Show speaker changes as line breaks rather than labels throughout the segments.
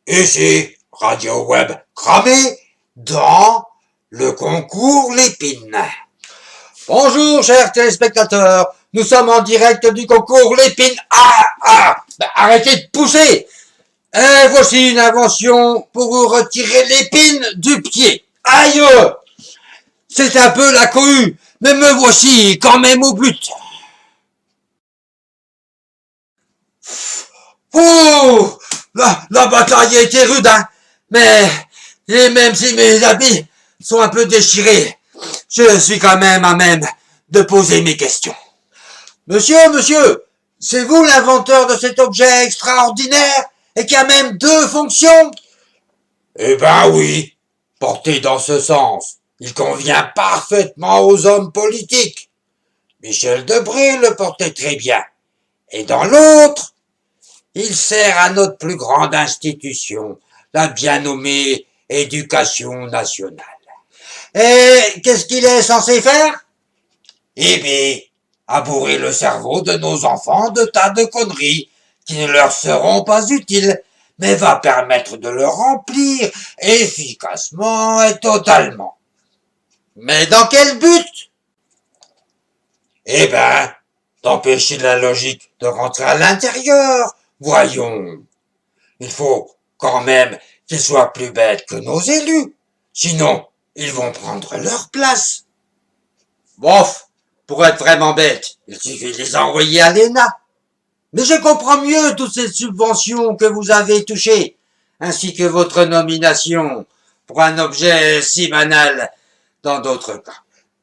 Ici, Radio Web cramé dans le concours Lépine. Bonjour, chers téléspectateurs. Nous sommes en direct du concours Lépine. Arrêtez de pousser. Et voici une invention pour vous retirer l'épine du pied. Aïe! C'est un peu la cohue, mais me voici quand même au but. Oh! La bataille a été rude, hein. Mais, et même si mes habits sont un peu déchirés, je suis quand même à même de poser mes questions. Monsieur, c'est vous l'inventeur de cet objet extraordinaire et qui a même deux fonctions? Eh ben oui, porté dans ce sens, il convient parfaitement aux hommes politiques. Michel Debré le portait très bien. Et dans l'autre, il sert à notre plus grande institution, la bien nommée Éducation nationale. Et qu'est-ce qu'il est censé faire? Eh bien, abourrer le cerveau de nos enfants de tas de conneries qui ne leur seront pas utiles, mais va permettre de le remplir efficacement et totalement. Mais dans quel but? Eh ben, d'empêcher la logique de rentrer à l'intérieur. Voyons, il faut quand même qu'ils soient plus bêtes que nos élus, sinon ils vont prendre leur place. Bof, pour être vraiment bête, il suffit de les envoyer à l'ENA. Mais je comprends mieux toutes ces subventions que vous avez touchées, ainsi que votre nomination pour un objet si banal dans d'autres cas.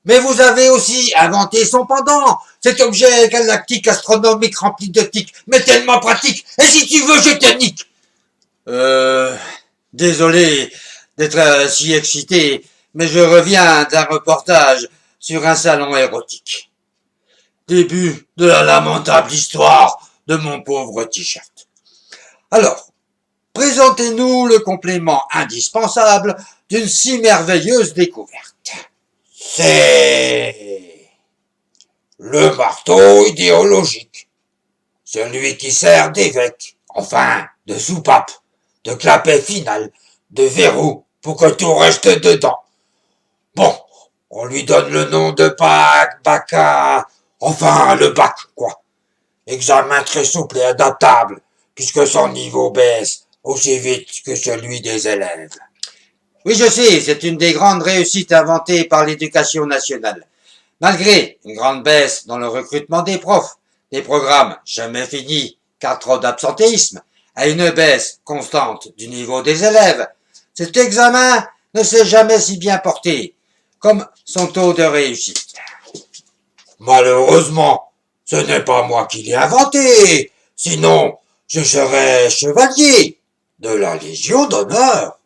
Mais vous avez aussi inventé son pendant, cet objet galactique astronomique rempli de tics, mais tellement pratique, et si tu veux, je te nique. Désolé d'être si excité, mais je reviens d'un reportage sur un salon érotique. Début de la lamentable histoire de mon pauvre t-shirt. Alors, présentez-nous le complément indispensable d'une si merveilleuse découverte. C'est le marteau idéologique, celui qui sert d'évêque, enfin de soupape, de clapet final, de verrou pour que tout reste dedans. Bon, on lui donne le nom de bac, enfin le bac, quoi. Examen très souple et adaptable, puisque son niveau baisse aussi vite que celui des élèves. Oui, je sais, c'est une des grandes réussites inventées par l'éducation nationale. Malgré une grande baisse dans le recrutement des profs, des programmes jamais finis car trop d'absentéisme, et une baisse constante du niveau des élèves, cet examen ne s'est jamais si bien porté, comme son taux de réussite. Malheureusement, ce n'est pas moi qui l'ai inventé, sinon je serais chevalier de la Légion d'honneur.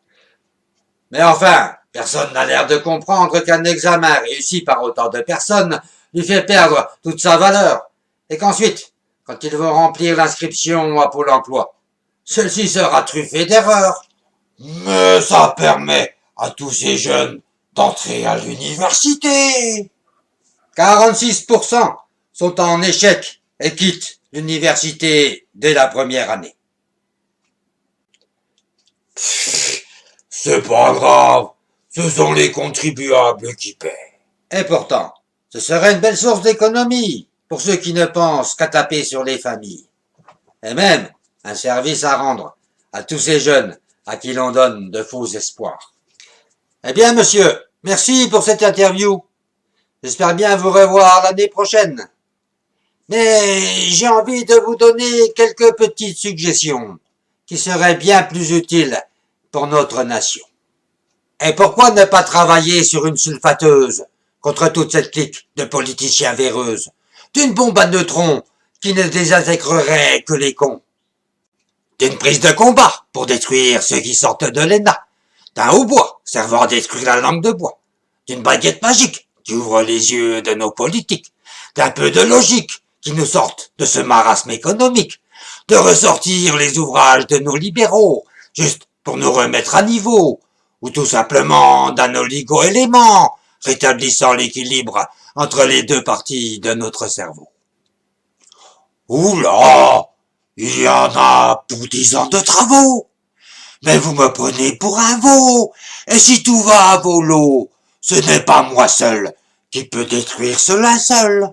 Mais enfin, personne n'a l'air de comprendre qu'un examen réussi par autant de personnes lui fait perdre toute sa valeur, et qu'ensuite, quand ils vont remplir l'inscription à Pôle emploi, celle-ci sera truffée d'erreurs. Mais ça permet à tous ces jeunes d'entrer à l'université. 46% sont en échec et quittent l'université dès la première année. C'est pas grave, ce sont les contribuables qui paient. Et pourtant, ce serait une belle source d'économie pour ceux qui ne pensent qu'à taper sur les familles. Et même un service à rendre à tous ces jeunes à qui l'on donne de faux espoirs. Eh bien, monsieur, merci pour cette interview. J'espère bien vous revoir l'année prochaine. Mais j'ai envie de vous donner quelques petites suggestions qui seraient bien plus utiles pour notre nation. Et pourquoi ne pas travailler sur une sulfateuse contre toute cette clique de politiciens véreuses, d'une bombe à neutrons qui ne désintégrerait que les cons, d'une prise de combat pour détruire ceux qui sortent de l'ENA, d'un hautbois servant à détruire la langue de bois, d'une baguette magique qui ouvre les yeux de nos politiques, d'un peu de logique qui nous sorte de ce marasme économique, de ressortir les ouvrages de nos libéraux, juste pour nous remettre à niveau, ou tout simplement d'un oligo-élément, rétablissant l'équilibre entre les deux parties de notre cerveau. Oula, il y en a pour 10 ans de travaux. Mais vous me prenez pour un veau. Et si tout va à volo, ce n'est pas moi seul qui peut détruire ce linceul.